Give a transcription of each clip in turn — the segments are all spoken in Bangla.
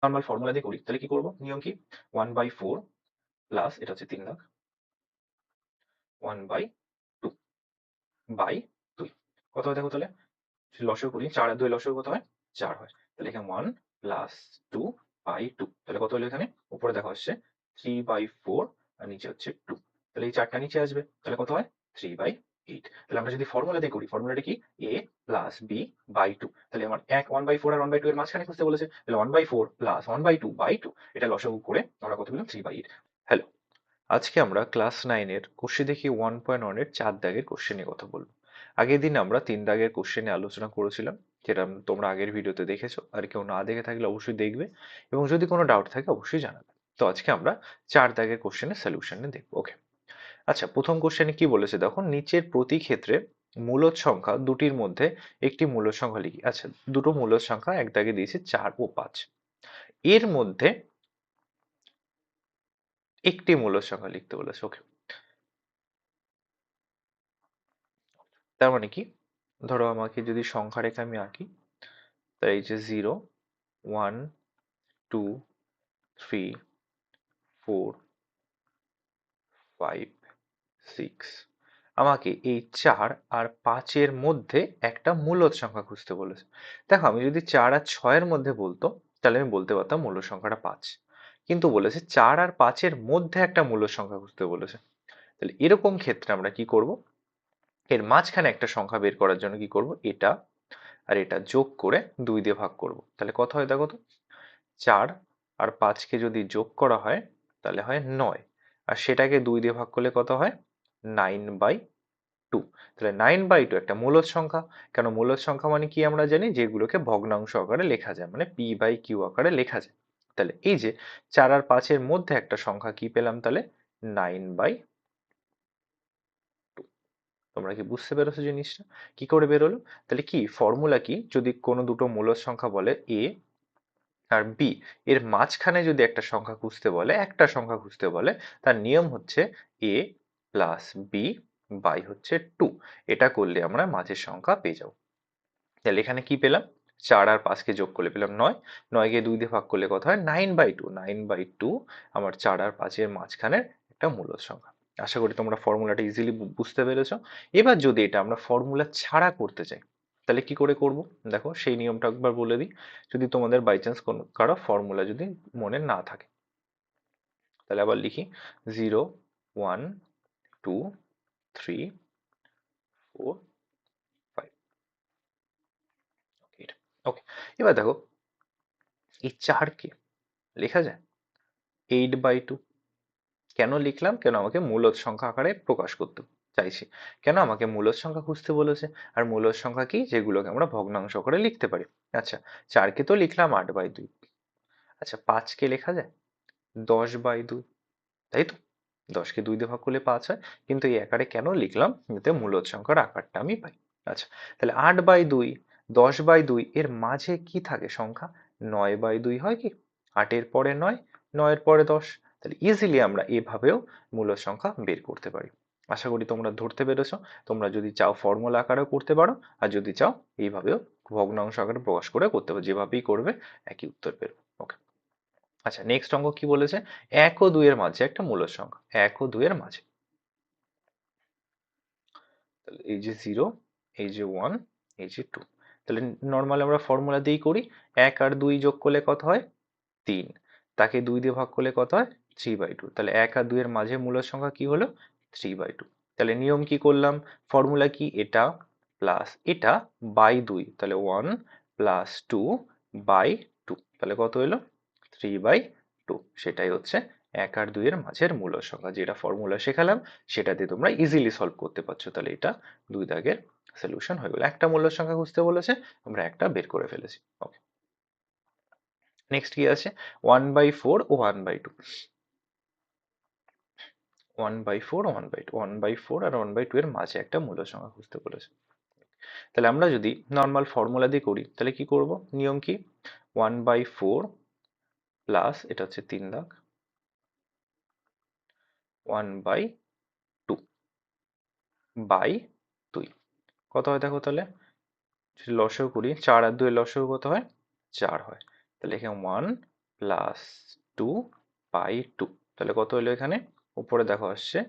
নরমাল ফর্মুলা দিয়ে করি তাহলে কি করব? নিয়ম কি? 1/4 প্লাস এটা হচ্ছে 3 দাগ 1/2 বাই 2 কত হয় দেখো তাহলে? লসাগু করি 4 আর 2 এর লসাগু কত হয়? 4 হয়। তাহলে এখানে 1 প্লাস 2/2 তাহলে কত হলো এখানে? উপরে দেখো আসছে 3/4 আর নিচে হচ্ছে 2 তাহলে এই 4 টা নিচে আসবে। তাহলে কত হয়? 3/8 তাহলে আমরা যদি ফর্মুলা দিয়ে করি ফর্মুলাটা কি? a প্লাস b বাই 2 তাহলে আমার 1/4 আর 1/2 এর মাঝখানে খুঁজতে বলেছে। তাহলে 1/4 প্লাস 1/2/2 এটা লসাগু করে আমরা কত পেলাম? 3/8। হ্যালো, আজকে আমরা ক্লাস 9 এর কোষে দেখি 1.1 এর 4 দাগের কোশ্চেন নিয়ে কথা বলবো। আগের দিন আমরা 3 দাগের কোশ্চেন নিয়ে আলোচনা করেছিলাম, যেটা তোমরা আগের ভিডিওতে দেখেছো। আর কেউ না দেখে থাকলে অবশ্যই দেখবে এবং যদি কোনো ডাউট থাকে অবশ্যই জানাবে। তো আজকে আমরা 4 দাগের কোশ্চেনের সলিউশন নিয়ে দেখবো। ওকে, আচ্ছা, প্রথম কোশ্চেনে কি বলেছে দেখো, নিচের প্রতি ক্ষেত্রে মূলদ সংখ্যা দুটির মধ্যে একটি মূলদ সংখ্যা লিখি। আচ্ছা, দুটো মূলদ সংখ্যা এক দাগে দিয়েছে 4 ও 5, এর মধ্যে একটি মূলদ সংখ্যা লিখতে বলেছে। ওকে, তার মানে কি? ধরো আমাকে যদি সংখ্যা রেখে আমি আঁকি, তাই এই যে 0 1 2 3 4 5 6, আমাকে এই 4 আর 5 এর মধ্যে একটা মূলদ সংখ্যা খুঁজতে বলেছে। দেখো, আমি যদি 4 আর 6 এর মধ্যে বলতো তাহলে আমি বলতে পারতাম মূলদ সংখ্যাটা 5, কিন্তু বলেছে 4 আর 5 এর মধ্যে একটা মূলদ সংখ্যা খুঁজতে বলেছে। তাহলে এরকম ক্ষেত্রে আমরা কি করব? এর মাঝখানে একটা সংখ্যা বের করার জন্য কি করব? এটা আর এটা যোগ করে 2 দিয়ে ভাগ করব। তাহলে কত হয় দেখো তো? 4 আর 5 কে যদি যোগ করা হয় তাহলে হয় 9, আর সেটাকে 2 দিয়ে ভাগ করলে কত হয়? 9/2। তাহলে 9/2 একটা মূলদ সংখ্যা। কেন মূলদ সংখ্যা মানে কি আমরা জানি? যেগুলোকে ভগ্নাংশ আকারে লেখা যায়, মানে p/q আকারে লেখা যায়। তাহলে এই যে 4 আর 5 এর মধ্যে একটা সংখ্যা কি পেলাম তাহলে? 9/2। তোমরা কি বুঝতে পেরেছো জিনিসটা কি করে বেরোলো? তাহলে কি ফর্মুলা কি? যদি কোনো দুটো মূলদ সংখ্যা বলে a আর বি, এর মাঝখানে যদি একটা সংখ্যা খুঁজতে বলে, একটা সংখ্যা খুঁজতে বলে, তার নিয়ম হচ্ছে এ প্লাস বি বাই হচ্ছে 2। এটা করলে আমরা মাঝের সংখ্যা পেয়ে যাবো। তাহলে এখানে কি পেলাম? 4 আর 5 কে যোগ করলে পেলাম 9, 9 কে 2 দিয়ে ভাগ করলে কত হয়? 9/2। 9/2 আমার 4 আর 5 এর মাঝখানের একটা মূলদ সংখ্যা। আশা করি তোমরা ফর্মুলাটা ইজিলি বুঝতে পেরেছো। এবার যদি এটা আমরা ফর্মুলা ছাড়া করতে চাই তাহলে কি করে করব? দেখো, সেই নিয়মটা একবার বলে দিই, যদি তোমাদের বাই চান্স কোনো কারো ফর্মুলা যদি মনে না থাকে। তাহলে আবার লিখি 0 1 2 3 4 5। ওকে, এবার দেখো এই 4 কে লেখা যায় 8/2। কেন লিখলাম? কেন আমাকে মূলদ সংখ্যা আকারে প্রকাশ করতে চাইছি। কেন আমাকে মূলদ সংখ্যা খুঁজতে বলেছে? আর মূলদ সংখ্যা কি? যেগুলোকে আমরা ভগ্নাংশ করে লিখতে পারি। আচ্ছা, 4 কে তো লিখলাম 8/2। আচ্ছা, 5 কে লেখা যায় 10/2, তাই তো? 10 কে 2 দিয়ে ভাগ করলে 5 হয়। কিন্তু এই আকারে কেন লিখলাম? যাতে মূলদ সংখ্যার আকারটা আমি পাই। আচ্ছা, তাহলে 8/2 10/2 এর মাঝে কি থাকে সংখ্যা? 9/2 হয় কি? 8 এর পরে 9, 9 এর পরে 10। তাহলে ইজিলি আমরা এভাবেও মূলদ সংখ্যা বের করতে পারি। আশা করি তোমরা ধরতে পেরেছো। তোমরা যদি চাও ফর্মুলা আকারেও করতে পারো, আর যদি চাও এইভাবেও ভগ্নাংশ আকারে প্রকাশ করে করতে পারো। যেভাবেই করবে একই উত্তর বেরোবে। ওকে, আচ্ছা, নেক্সট অঙ্ক কি বলেছে? 1 ও 2 এর মাঝে একটা মূলদ সংখ্যা। 1 ও 2 এর মাঝে। তাহলে এই যে 0, এই যে 1, এই যে 2। তাহলে নরমাল আমরা ফর্মুলা দিয়েই করি। 1 আর 2 যোগ করলে কত হয়? 3। তাকে 2 দিয়ে ভাগ করলে কত হয়? 3/2। তাহলে 1 আর 2 এর মাঝে মূলদ সংখ্যা কি হলো? 3/2। তাহলে নিয়ম কি করলাম? ফর্মুলা কি? এটা প্লাস এটা বাই 2। তাহলে 1 প্লাস 2 বাই 2। তাহলে কত হলো? 3/2। সেটাই হচ্ছে 1 আর 2 এর মাঝের মূলদ সংখ্যা। যেটা ফর্মুলা শেখালাম সেটা দিয়ে তোমরা ইজিলি সলভ করতে পারছো। তাহলে এটা 2 দাগের সলিউশন হয়ে গেল। একটা মূলদ সংখ্যা খুঁজতে বলেছে, আমরা একটা বের করে ফেলেছি। ওকে, নেক্সট কি আছে? 1/4 ও 1/2। 1/4 ও 1/2, 1/4 আর 1/2 এর মাঝে একটা মূলদ সংখ্যা খুঁজতে বলেছে। তাহলে আমরা যদি নর্মাল ফর্মুলা দিয়ে করি তাহলে কি করব? নিয়ম কি? 1/4 প্লাস এটা হচ্ছে 3 দাগ 1/2 বাই 2। কত হয় দেখো তাহলে? যদি লসাগু করি 4 আর 2 এর লসাগু কত হয়? 4 হয়। তাহলে এখানে 1 প্লাস 2/2। তাহলে কত হলো এখানে? উপরে দেখো আসছে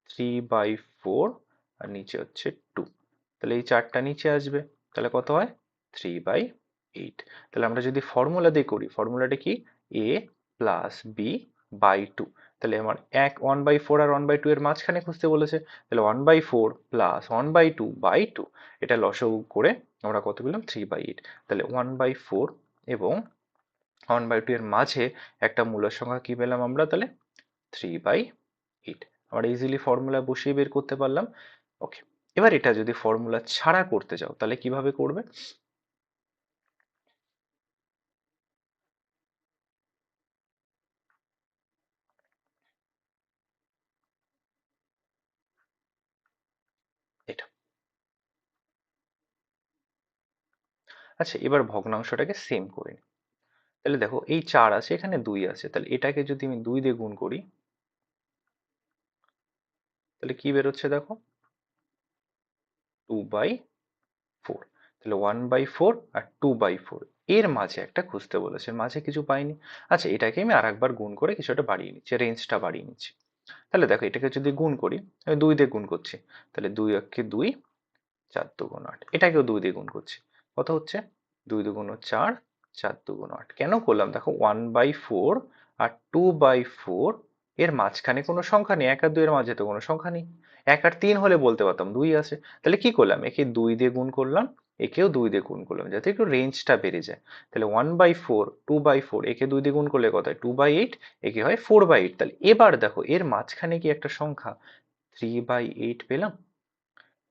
3/4 আর নিচে হচ্ছে 2। তাহলে এই 4টা নিচে আসবে, তাহলে কত হয়? 3/8। তাহলে আমরা যদি ফর্মুলা দিয়ে করি, ফর্মুলাটা কি? a plus B by two. তাহলে আমার 1/4 আর 1/2 এর মাঝখানে খুঁজতে বলেছে, তাহলে 1/4 প্লাস 1/2/2, এটা লসাগু করে আমরা কত পেলাম? 3/8। তাহলে 1/4 এবং 1/2 এর মাঝে একটা মূলের সংখ্যা কি পেলাম আমরা? তাহলে 3/8। আমরা ইজিলি ফর্মুলা বসিয়ে বের করতে পারলাম। ওকে, এবার এটা যদি ফর্মুলা ছাড়া করতে চাও তাহলে কিভাবে করবে? এটা। আচ্ছা, এবার ভগ্নাংশটাকে সেম করে নিই। তাহলে দেখো এই 4 আছে, এখানে 2 আছে, তাহলে এটাকে যদি আমি 2 দিয়ে গুণ করি তাহলে কি বেরোচ্ছে দেখো? 2/4। তাহলে 1/4 আর 2/4 এর মাঝে একটা খুঁজতে বলেছে, মাঝে কিছু পাইনি। আচ্ছা, এটাকে আমি আরেকবার গুণ করে কিছুটা বাড়িয়ে নিচ্ছি, রেঞ্জটা বাড়িয়ে নিচ্ছি। তাহলে দেখো এটাকে যদি গুণ করি, আমি 2 দিয়ে গুণ করছি, তাহলে 2 একে 2, 4 দুগুণ 8। এটাকেও 2 দিয়ে গুণ করছি, কত হচ্ছে? 2 দুগুণ 4, 4 দুগুণ 8। কেন করলাম দেখো? 1/4 আর 2/4 এর মাঝখানে কোনো সংখ্যা নেই, 1 আর 2 এর মাঝে তো কোনো সংখ্যা নেই। 1 আর 3 হলে বলতে পারতাম 2 আছে। তাহলে কি করলাম? একে 2 দিয়ে গুণ করলাম, একেও 2 দিয়ে গুণ করলাম, যাতে একটু রেঞ্জটা বেড়ে যায়। তাহলে 1/4, 2/4, একে 2 দিয়ে গুণ করলে কত হয়? 2/8, একে হয় 4/8। তাহলে এবার দেখো এর মাঝখানে কি একটা সংখ্যা 3/8 পেলাম?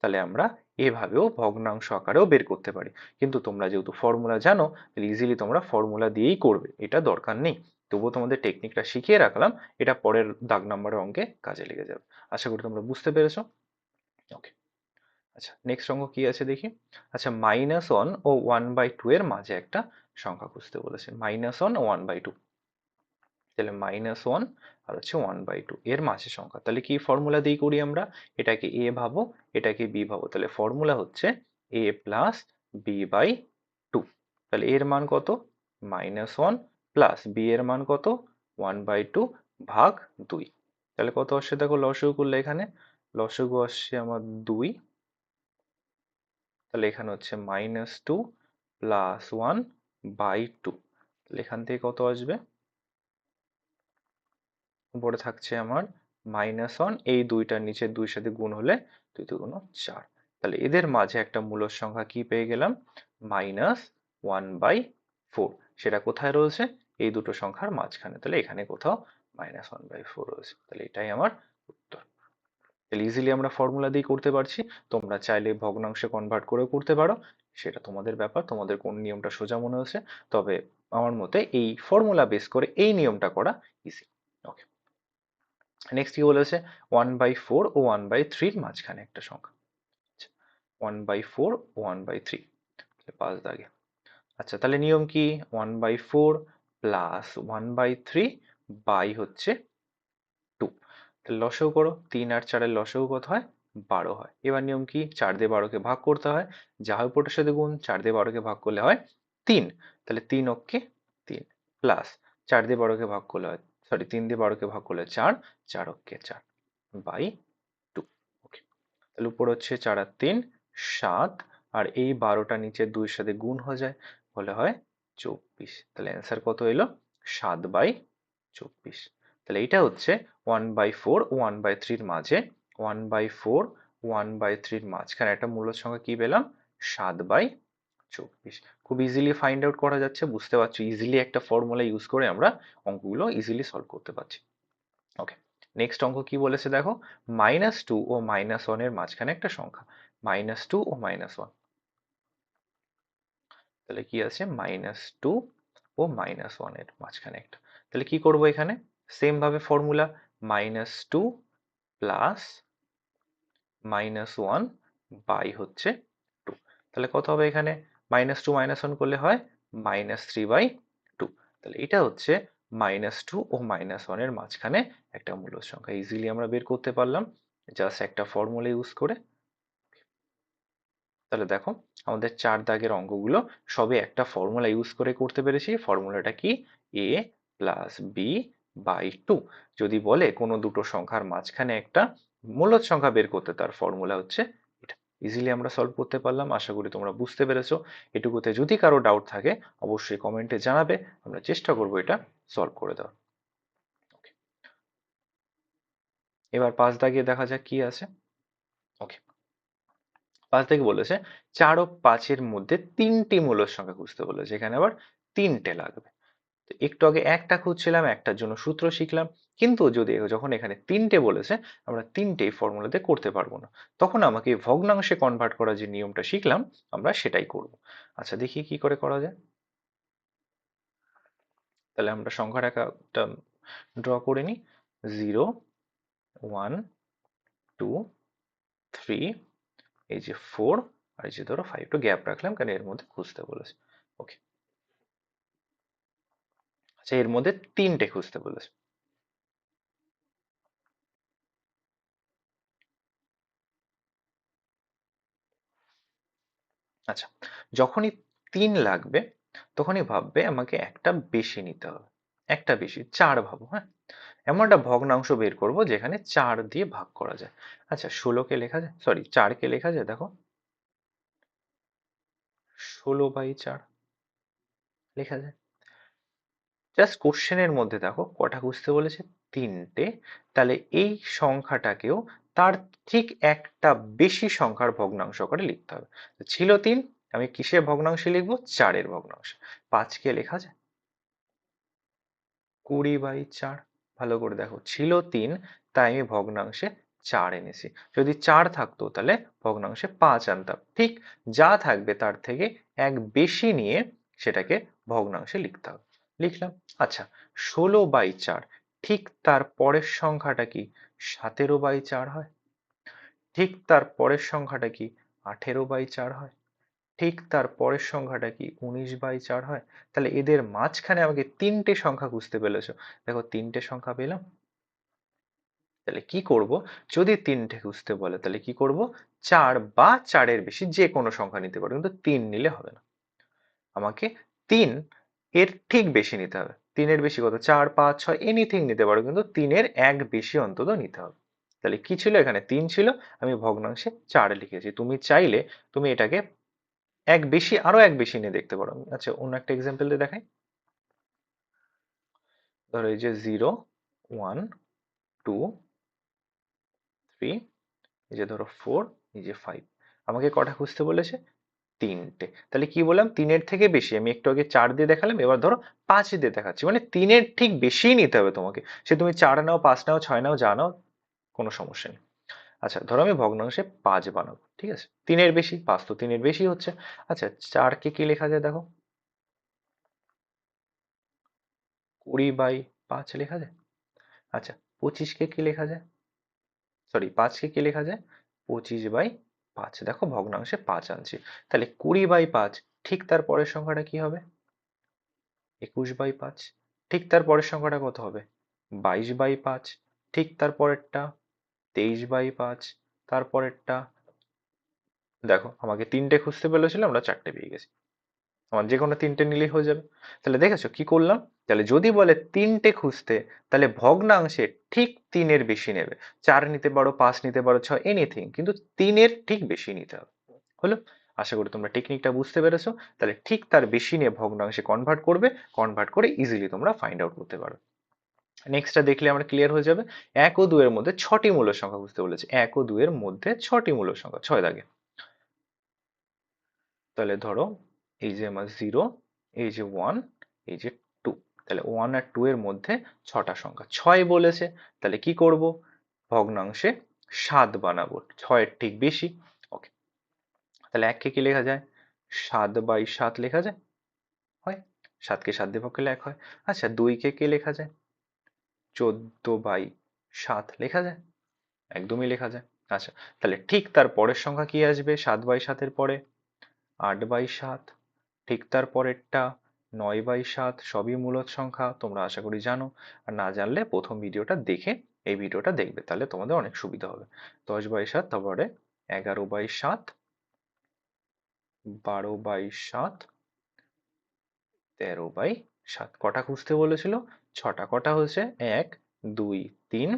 তাহলে আমরা এভাবেও ভগ্নাংশ আকারেও বের করতে পারি। কিন্তু তোমরা যেহেতু ফর্মুলা জানো, তাহলে ইজিলি তোমরা ফর্মুলা দিয়েই করবে, এটা দরকার নেই। তবুও তোমাদের টেকনিকটা শিখিয়ে রাখলাম, এটা পরের দাগ নম্বরের অঙ্কে কাজে লেগে যাবে। আশা করি তোমরা বুঝতে পেরেছো। ওকে, আচ্ছা নেক্সট অঙ্ক কি আছে দেখি। আচ্ছা, -1 ও 1/2 এর মাঝে একটা সংখ্যা খুঁজতে বলেছে, -1 ও 1/2। তাহলে -1 আর হচ্ছে 1/2 এর মাঝে সংখ্যা, তাহলে কি ফর্মুলা দিয়ে করি আমরা? এটাকে a ভাবো, এটাকে b ভাবো, তাহলে ফর্মুলা হচ্ছে a plus B by two. তাহলে এর মান কত? -1 প্লাস বি এর মান কত? 1/2 ভাগ 2। তাহলে কত আসছে দেখো লসাগু করলে? এখানে লসাগু আসছে আমার 2। তাহলে এখানে হচ্ছে -2 প্লাস 1/2। তাহলে এখান থেকে কত আসবে? উপরে থাকছে আমার -1, এই দুইটার নিচে 2 সাথে গুণ হলে 2 দুগুণ 4। তাহলে এদের মাঝে একটা মূলদ সংখ্যা কি পেয়ে গেলাম? -1/4। সেটা কোথায় রয়েছে? এই দুটো সংখ্যার মাঝখানে, তাহলে এখানে কোথাও -1/4 রয়েছে। তাহলে এটাই আমার উত্তর। তাহলে ইজিলি আমরা ফর্মুলা দিয়ে করতে পারছি। তোমরা চাইলে ভগ্নাংশে কনভার্ট করেও করতে পারো, সেটা তোমাদের ব্যাপার, তোমাদের কোন নিয়মটা সোজা মনে হচ্ছে। তবে আমার মতে এই ফর্মুলা বেস করে এই নিয়মটা করা ইজি। ওকে, নেক্সট কি বলেছে? 1/4 ও 1/3 মাঝখানে একটা সংখ্যা। 1/4 ও 1/3, 5 দাগে। আচ্ছা, তাহলে নিয়ম কি? 1/4 প্লাস 1/3 বাই হচ্ছে 2। তাহলে লসাগু করো, 3 আর 4 এর লসাগু কত হয়? 12 হয়। এবার নিয়ম কি? 4 দিয়ে 12 কে ভাগ করতে হয়, যা হয় উপরটার সাথে গুণ, 4 দিয়ে 12 কে ভাগ করলে হয় 3। তাহলে 3 অক্ষে 3 প্লাস 4 দিয়ে 12 কে ভাগ করলে হয়, সরি 3 দিয়ে 12 কে ভাগ করলে 4, 4 অক্ষে 4 বাই 2। ওকে, তাহলে উপর হচ্ছে 4 আর 3 7, আর এই 12টা নিচে 2 এর সাথে গুণ হয়ে যায়, বলে হয় 24। তাহলে অ্যান্সার কত এলো? 7/24। তাহলে এটা হচ্ছে 1/4 ও 1/3 এর মাঝে, 1/4, 1/3 এর মাঝখানে একটা মূলদ সংখ্যা কি পেলাম? 7/24। খুব ইজিলি ফাইন্ড আউট করা যাচ্ছে, বুঝতে পারছো? ইজিলি একটা ফর্মুলা ইউজ করে আমরা অঙ্কগুলো ইজিলি সলভ করতে পারছি। ওকে, নেক্সট অঙ্ক কি বলেছে দেখো। -2 ও -1 এর মাঝখানে একটা সংখ্যা, -2 ও -1। তাহলে কি আছে? -2 ও -1 এর মাঝখানে একটা। তাহলে কি করব এখানে? সেম ভাবে ফর্মুলা, -2 প্লাস -1 বাই হচ্ছে 2। তাহলে কত হবে এখানে? -2 -1 করলে হয় -3/2। তাহলে এটা হচ্ছে -2 ও -1 এর মাঝখানে একটা মূলদ সংখ্যা। ইজিলি আমরা বের করতে পারলাম জাস্ট একটা ফর্মুলা ইউজ করে। তাহলে দেখো আমাদের 4 দাগের অঙ্কগুলো সবই একটা ফর্মুলা ইউজ করে করতে পেরেছি। ফর্মুলাটা কি? a plus B by two. যদি বলে কোনো দুটো সংখ্যার মাঝখানে একটা মূলদ সংখ্যা বের করতে, তার ফর্মুলা হচ্ছে এটা। ইজিলি আমরা সলভ করতে পারলাম, আশা করি তোমরা বুঝতে পেরেছো। এটুকুতে যদি কারো ডাউট থাকে অবশ্যই কমেন্টে জানাবে, আমরা চেষ্টা করবো এটা সলভ করে দেওয়ার। এবার 5 দাগিয়ে দেখা যাক কি আছে। ওকে, 5 থেকে বলেছে 4 ও 5 এর মধ্যে 3টি মূলদ সংখ্যা খুঁজতে বলেছে, এখানে আবার 3টে লাগবে। তো একটু আগে একটা খুঁজছিলাম, একটার জন্য সূত্র শিখলাম, কিন্তু যদি যখন এখানে 3টে বলেছে আমরা 3টেই ফর্মুলাতে করতে পারবো না, তখন আমাকে ভগ্নাংশে কনভার্ট করার যে নিয়মটা শিখলাম আমরা সেটাই করব। আচ্ছা দেখি কি করে করা যায়। তাহলে আমরা সংখ্যার একটা ড্র করে নিই। 0 1 2 3, এই যে 4, আর এই যে ধরো 5, একটু গ্যাপ রাখলাম কারণ এর মধ্যে খুঁজতে বলেছে। ওকে, আচ্ছা এর মধ্যে 3টে খুঁজতে বলেছে। আচ্ছা, যখনই 3 লাগবে তখনই ভাববে আমাকে একটা বেশি নিতে হবে, একটা বেশি 4 ভাবো, হ্যাঁ। এমন একটা ভগ্নাংশ বের করব যেখানে 4 দিয়ে ভাগ করা যায়। আচ্ছা 16 কে লেখা যায়, সরি 4 কে লেখা যায়, দেখো 16/4 লেখা যায়। জাস্ট কোশ্চেনের মধ্যে দেখো কটা খুঁজতে বলেছে, 3টে। তাহলে এই সংখ্যাটাকেও তার ঠিক একটা বেশি সংখ্যার ভগ্নাংশ করে লিখতে হবে। ছিল 3, আমি কিসের ভগ্নাংশে লিখবো, 4-এর ভগ্নাংশে। 5 কে লেখা যায় 20/4। ভালো করে দেখো, ছিল 3 তাই আমি ভগ্নাংশে 4 এনেছি, যদি 4 থাকতো তাহলে ভগ্নাংশে 5 আনতাম। ঠিক যা থাকবে তার থেকে এক বেশি নিয়ে সেটাকে ভগ্নাংশে লিখতে হবে, লিখলাম। আচ্ছা 16/4, ঠিক তার পরের সংখ্যাটা কি 17/4 হয়, ঠিক তার পরের সংখ্যাটা কি 18/4 হয়, ঠিক তার পরের সংখ্যাটা কি 19/4 হয়। তাহলে এদের মাঝখানে আমাকে 3টে সংখ্যা খুঁজতে বলেছো, দেখো 3টে সংখ্যা পেলাম। তাহলে কি করব, যদি 3টে খুঁজতে বলে তাহলে কি করব, 4 বা 4-এর বেশি যে কোনো সংখ্যা নিতে পারো, কিন্তু 3 নিলে হবে না। আমাকে 3 এর ঠিক বেশি নিতে হবে। 3-এর বেশি কত, 4 5 6 এনিথিং নিতে পারো, কিন্তু 3-এর এক বেশি অন্তত নিতে হবে। তাহলে কি ছিল, এখানে 3 ছিল, আমি ভগ্নাংশে 4 লিখেছি। তুমি চাইলে তুমি এটাকে এক বেশি, আরো এক বেশি নিয়ে দেখতে পারো। আচ্ছা অন্য একটা এক্সাম্পল দিয়ে দেখাই। ধরো এই যে 0 1 2 3, এই যে ধরো 4, এই যে 5, আমাকে কটা খুঁজতে বলেছে, 3টে। তাহলে কি বললাম, 3-এর থেকে বেশি, আমি একটু আগে 4 দিয়ে দেখালাম, এবার ধরো 5 দিয়ে দেখাচ্ছি, মানে 3-এর ঠিক বেশিই নিতে হবে তোমাকে। সে তুমি 4 নাও 5 নাও 6 নাও, যা নাও, কোনো সমস্যা নেই। আচ্ছা ধরো আমি ভগ্নাংশে 5 বানাবো, ঠিক আছে, 3-এর বেশি, 5 তো 3-এর বেশি হচ্ছে। আচ্ছা 4 কে কি লেখা যায়, দেখো 20/5 লেখা যায়। আচ্ছা 25 কে কি লেখা যায়, সরি 5 কে কি লেখা যায়, 25/5। দেখো ভগ্নাংশে 5 আনছি, তাহলে 20/5, ঠিক তার পরের সংখ্যাটা কি হবে, 21/5। ঠিক তার পরের সংখ্যাটা কত হবে, 22/5। ঠিক তার পরেরটা 23/5। তারপরেরটা, দেখো আমাকে 3টে খুঁজতে বলেছিল, আমরা 4টে পেয়ে গেছি। আমার যে কোনো 3টে নিলেই হয়ে যাবে। তাহলে দেখেছো কি করলাম, তাহলে যদি বলে 3টে খুঁজতে, তাহলে ভগ্নাংশে ঠিক 3-এর বেশি নেবে। 4 নিতে পারো, 5 নিতে পারো, 6, এনিথিং, কিন্তু 3-এর ঠিক বেশি নিতে হবে। হলো, আশা করি তোমরা টেকনিকটা বুঝতে পেরেছো। তাহলে ঠিক তার বেশি নিয়ে ভগ্নাংশে কনভার্ট করবে, কনভার্ট করে ইজিলি তোমরা ফাইন্ড আউট করতে পারো। নেক্সটটা দেখলে আমরা ক্লিয়ার হয়ে যাবে। 1 ও 2 এর মধ্যে 6টি মূল সংখ্যা বুঝতে বলেছে। 1 ও 2 এর মধ্যে 6টি মূল সংখ্যা, 6 দাগে। তাহলে ধরো এই যে আমার 0, এই যে 1, এই যে 2, তাহলে 1 আর 2 এর মধ্যে 6টা সংখ্যা, 6 বলেছে, তাহলে কি করব, ভগ্নাংশে 7 বানাবো, 6-এর ঠিক বেশি। ওকে, তাহলে 1 কে কি লেখা যায়, 7/7 লেখা যায়, হয়। 7 কে 7 দিয়ে ভাগ করলে 1 হয়। আচ্ছা 2 কে কি লেখা যায়, 14/7 লেখা যায়, একদমই লেখা যায়। আচ্ছা তাহলে ঠিক তার পরের সংখ্যা কি আসবে, 7/7 এর পরে 8/7। ঠিক তার পরেরটা 9/7, সবই মূলদ সংখ্যা, তোমরা আশা করি জানো। আর না জানলে প্রথম ভিডিওটা দেখে এই ভিডিওটা দেখবে, তাহলে তোমাদের অনেক সুবিধা হবে। 10/7, তারপরে 11/7, 12/7, 13/7, 7 কটা খুঁজতে বলেছিল? 6টা। কটা হয়েছে? 1 2 3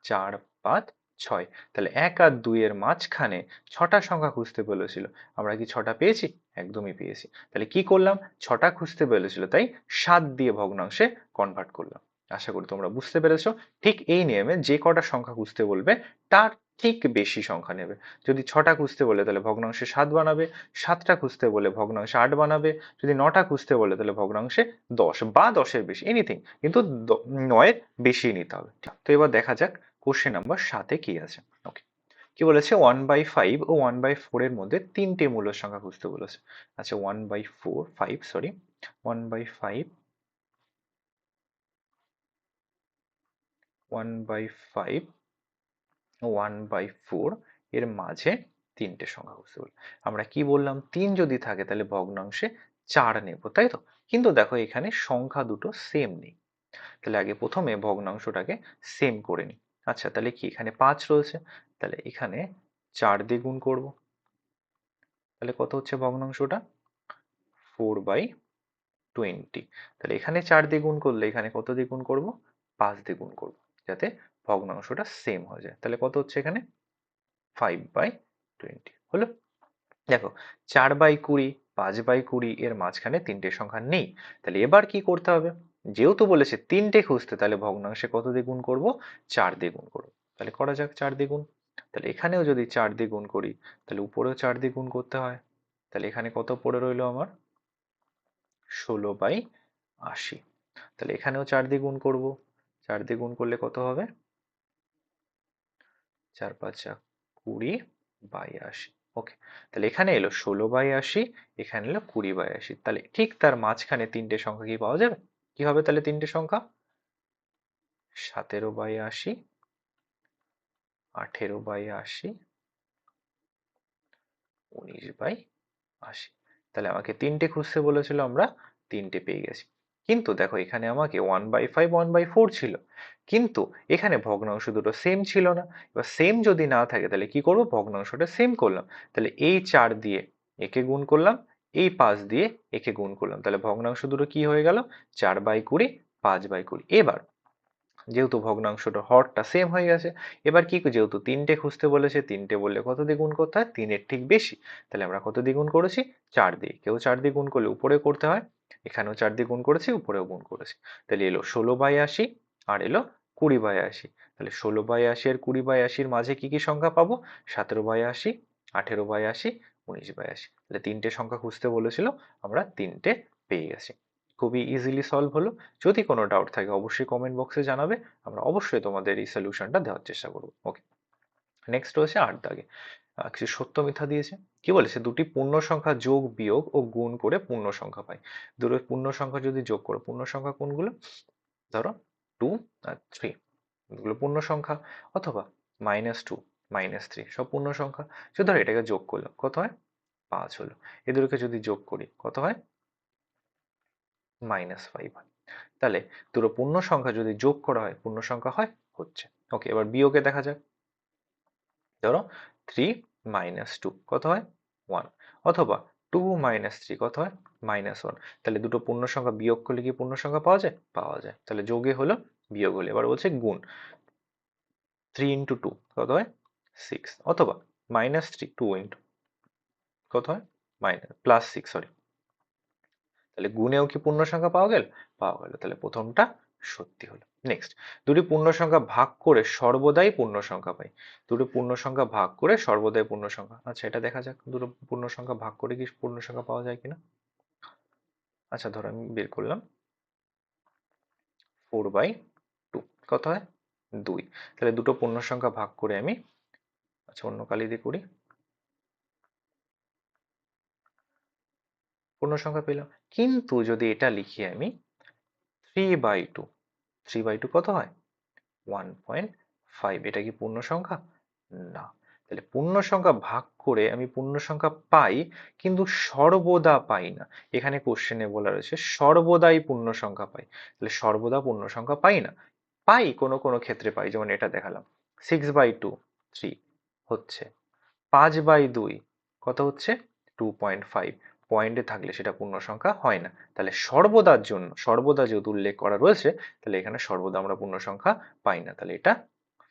4 5 6। তাহলে 1 আর 2 এর মাঝখানে 6টা সংখ্যা খুঁজতে বলেছিল। আমরা কি 6টা পেয়েছি? একদমই পেয়েছি। তাহলে কি করলাম? 6টা খুঁজতে বলেছিল, তাই 7 দিয়ে ভগ্নাংশে কনভার্ট করলাম। আশা করি তোমরা বুঝতে পেরেছো। ঠিক এই নিয়মে যে কটা সংখ্যা খুঁজতে বলবে তার ঠিক বেশি সংখ্যা নেবে। যদি 6টা খুঁজতে বলে তাহলে ভগ্নাংশে 7 বানাবে, 7টা খুঁজতে বলে ভগ্নাংশে 8 বানাবে, যদি 9টা খুঁজতে বলে তাহলে ভগ্নাংশে 10 বা 10 এর বেশি, এনিথিং, কিন্তু 9 এর বেশি নিতে হবে। তো এবার দেখা যাক কোশ্চেন নাম্বার 7 এ কি আছে। ওকে, কি বলেছে? 1/5 ও 1/4 এর মধ্যে তিনটে মূল সংখ্যা খুঁজতে বলেছে। আচ্ছা, 1/5 1/4 এর মাঝে তিনটে সংখ্যা খুঁজতে বলে। আমরা কি বললাম? 3 যদি থাকে তাহলে ভগ্নাংশে 4 নেব, তাই তো? কিন্তু দেখো এখানে সংখ্যা দুটো সেম নেই। তাহলে আগে প্রথমে ভগ্নাংশটাকে সেম করে নিই। আচ্ছা, তাহলে কি এখানে 5 রয়েছে, তাহলে এখানে 4 দিয়ে গুণ করব। তাহলে কত হচ্ছে ভগ্নাংশটা? 4/20। তাহলে এখানে 4 দিয়ে গুণ করলে এখানে কত দিয়ে গুণ করব? 5 দিয়ে গুণ করব, যাতে ভগ্নাংশটা সেম হয়ে যায়। তাহলে কত হচ্ছে এখানে? 5/20 হলো। দেখো, 4/20, 5/20 এর মাঝখানে তিনটে সংখ্যা নেই। তাহলে এবার কি করতে হবে? যেহেতু বলেছে তিনটে খুঁজতে, তাহলে ভগ্নাংশে কত দিয়ে গুণ করব? 4 দিয়ে গুণ করব। তাহলে করা যাক 4 দিয়ে গুণ। তাহলে এখানেও যদি 4 দিয়ে গুণ করি, তাহলে উপরেও 4 দিয়ে গুণ করতে হয়। তাহলে এখানে কত পড়ে রইলো আমার? 16/80। তাহলে এখানেও 4 দিয়ে গুণ করব। 4 দিয়ে গুণ করলে কত হবে? 4 5 20/80। ওকে, তাহলে এখানে এলো 16/80, এখানে এলো 20/80। তাহলে ঠিক তার মাঝখানে তিনটে সংখ্যা কি পাওয়া যাবে? কি হবে তাহলে তিনটে সংখ্যা? 17/80, 18/80, 19/80। তাহলে আমাকে তিনটে খুঁজতে বলেছিল, আমরা তিনটে পেয়ে গেছি। কিন্তু দেখো এখানে আমাকে 1/5 1/4 ছিল, কিন্তু এখানে ভগ্নাংশ দুটো সেম ছিল না। এবার সেম যদি না থাকে তাহলে কি করব? ভগ্নাংশটা সেম করলাম। তাহলে এই 4 দিয়ে একে গুণ করলাম, এই 5 দিয়ে একে গুণ করলাম, তাহলে ভগ্নাংশ দুটো কি হয়ে গেল? 4/20, 5/20। এবার যেহেতু ভগ্নাংশটা হরটা সেম হয়ে গেছে, এবার কি, যেহেতু তিনটে খুঁজতে বলেছে, তিনটে বললে কত দিয়ে গুণ করতে হয়? 3 এর ঠিক বেশি। তাহলে আমরা কত দিয়ে গুণ করেছি? 4 দিয়ে। কেউ 4 দিয়ে গুণ করলে উপরে করতে হয়, এখানেও 4 দিয়ে গুণ করেছি, উপরেও গুণ করেছি। তাহলে এলো 16/80 আর এলো 20/80। তাহলে 16/80 আর 20/80 এর মাঝে কি কি সংখ্যা পাবো? 17/80, 18/80, 19/80। তাহলে তিনটে সংখ্যা খুঁজতে বলেছিল, আমরা তিনটে পেয়ে গেছি। খুবই ইজিলি সলভ হলো। যদি কোনো ডাউট থাকে অবশ্যই কমেন্ট বক্সে জানাবে, আমরা অবশ্যই তোমাদের এই সলিউশনটা দেওয়ার চেষ্টা করব। ওকে, নেক্সট রয়েছে 8 দাগে। কিছু সত্য মিথ্যা দিয়েছে। কি বলেছে? দুটি পূর্ণ সংখ্যা যোগ বিয়োগ ও গুণ করে পূর্ণ সংখ্যা পাই। দুটো পূর্ণ সংখ্যা যদি যোগ করো, পূর্ণ সংখ্যা কোনগুলো? ধরো 2 আর 3, এগুলো পূর্ণ সংখ্যা। অথবা -2, -3, সব পূর্ণ সংখ্যা। যদি ধরো এটাকে যোগ করলাম, কত হয়? 5 হলো। এই দুটোকে যদি যোগ করি কত হয়? -5 হয়। তাহলে দুটো পূর্ণ সংখ্যা যদি যোগ করা হয় পূর্ণ সংখ্যা হয়? হচ্ছে। ওকে, এবার বিয়োগে দেখা যাক। ধরো 3 - 2 কত হয়? 1। অথবা 2 - 3 কত হয়? -1। তাহলে দুটো পূর্ণ সংখ্যা বিয়োগ করলে কি পূর্ণ সংখ্যা পাওয়া যায়? পাওয়া যায়। তাহলে যোগে হলো, বিয়োগ হলো। এবার বলছে গুণ। 3 × 2 কত হয়? 6। অথবা -3, 2 × কত হয়? +6, সরি। তাহলে গুণেও কি পূর্ণ সংখ্যা পাওয়া গেল? পাওয়া গেল। তাহলে প্রথমটা সত্যি হলো। নেক্সট, দুটি পূর্ণ সংখ্যা ভাগ করে সর্বদাই পূর্ণ সংখ্যা পাই। দুটো পূর্ণ সংখ্যা ভাগ করে সর্বদাই পূর্ণ সংখ্যা। আচ্ছা, এটা দেখা যাক দুটো পূর্ণ সংখ্যা ভাগ করে কি পূর্ণ সংখ্যা পাওয়া যায় কিনা। আচ্ছা, ধরো আমি বের করলাম 4/2 কত হয়? 2। তাহলে দুটো পূর্ণ সংখ্যা ভাগ করে আমি, আচ্ছা অন্য কালি দিয়ে করি, পূর্ণ সংখ্যা পেলাম। কিন্তু যদি এটা লিখি আমি 3/2, 3/2 কত হয়? 1.5। এটা কি পূর্ণ সংখ্যা? না। তাহলে পূর্ণ সংখ্যা ভাগ করে আমি পূর্ণ সংখ্যা পাই, কিন্তু সর্বদা পাই না। এখানে কোশ্চেনে বলা রয়েছে সর্বদাই পূর্ণ সংখ্যা পাই। তাহলে সর্বদা পূর্ণ সংখ্যা পাই না। পাই কোনো কোনো ক্ষেত্রে পাই, যেমন এটা দেখালাম 6/2, 3 হচ্ছে। 5/2 কত হচ্ছে? 2.5। পয়েন্টে থাকলে সেটা পূর্ণ সংখ্যা হয় না। তাহলে সর্বদার জন্য, সর্বদা যেহেতু উল্লেখ করা রয়েছে, তাহলে এখানে সর্বদা আমরা পূর্ণ সংখ্যা পাই না, তাহলে এটা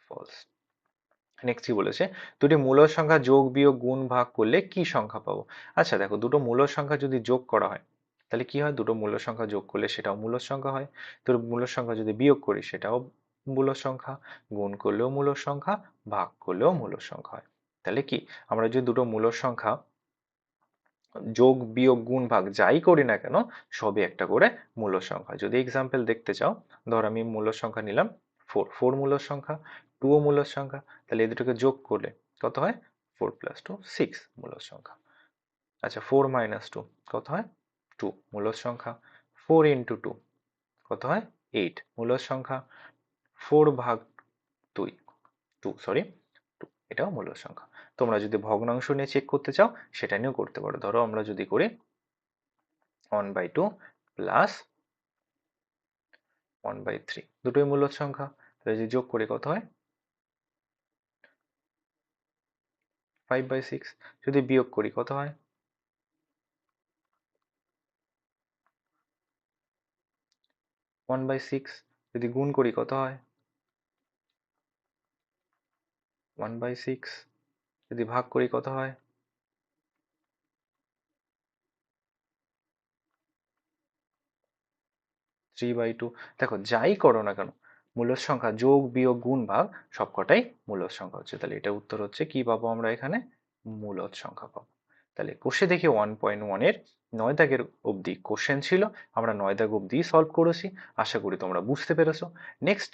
ফলস। নেক্সট কি বলেছে, দুটি মূলদ সংখ্যা যোগ বিয়োগ গুণ ভাগ করলে কি সংখ্যা পাবো? আচ্ছা দেখো, দুটো মূলদ সংখ্যা যদি যোগ করা হয় তাহলে কি হয়, দুটো মূলদ সংখ্যা যোগ করলে সেটাও মূলদ সংখ্যা হয়। দুটো মূলদ সংখ্যা যদি বিয়োগ করি সেটাও মূলদ সংখ্যা, গুণ করলেও মূলদ সংখ্যা, ভাগ করলেও মূলদ সংখ্যা হয়। তাহলে কি, আমরা যদি দুটো মূলদ সংখ্যা যোগ বিয়োগ গুণ ভাগ যাই করি না কেন, সবই একটা করে মূলদ সংখ্যা। যদি এক্সাম্পল দেখতে চাও, ধর আমি মূলদ সংখ্যা নিলাম 4, 4 মূলদ সংখ্যা, 2 ও মূলদ সংখ্যা, তাহলে এই দুটোকে যোগ করলে কত হয়, 4 + 2 6 মূলদ সংখ্যা। আচ্ছা 4 - 2 কত হয়, 2 মূলদ সংখ্যা। 4 × 2 কত হয়, 8 মূলদ সংখ্যা। 4 ভাগ 2, 2 সরি 2, এটাও মূলদ সংখ্যা। তোমরা যদি ভগ্নাংশ নিয়ে চেক করতে চাও সেটা নিয়েও করতে পারো। ধরো আমরা যদি করি 1/2 প্লাস 1/3, দুটোই মূলদ সংখ্যা, তাহলে যদি যোগ করি কত হয়, 5/6। যদি বিয়োগ করি কত হয়, 1/6। যদি গুণ করি কত হয়, 1/6। যদি ভাগ করি কত হয়, 3/2। দেখো যাই করো না কেন, মূলদ সংখ্যা যোগ বিয়োগ গুণ ভাগ সবকটাই মূলদ সংখ্যা হচ্ছে, তাহলে এটা উত্তর হচ্ছে কি পাবো আমরা এখানে, মূলদ সংখ্যা পাবো। তাহলে কোষে দেখি 1.1 এর 9 দাগের অবধি কোশ্চেন ছিল, আমরা 9 দাগ অবধি সলভ করেছি। আশা করি তোমরা বুঝতে পেরেছো। নেক্সট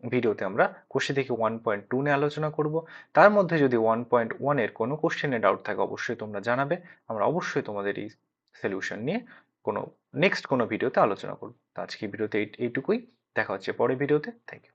ভিডিওতে আমরা কোষে দেখি 1.2 নিয়ে আলোচনা করব। তার মধ্যে যদি 1.1 এর কোনো কোশ্চেনে ডাউট থাকে অবশ্যই তোমরা জানাবে, আমরা অবশ্যই তোমাদের এই সলিউশন নিয়ে কোনো নেক্সট কোনো ভিডিওতে আলোচনা করব। তো আজকে ভিডিওতে এইটুকুই, দেখা হচ্ছে পরের ভিডিওতে। Thank you.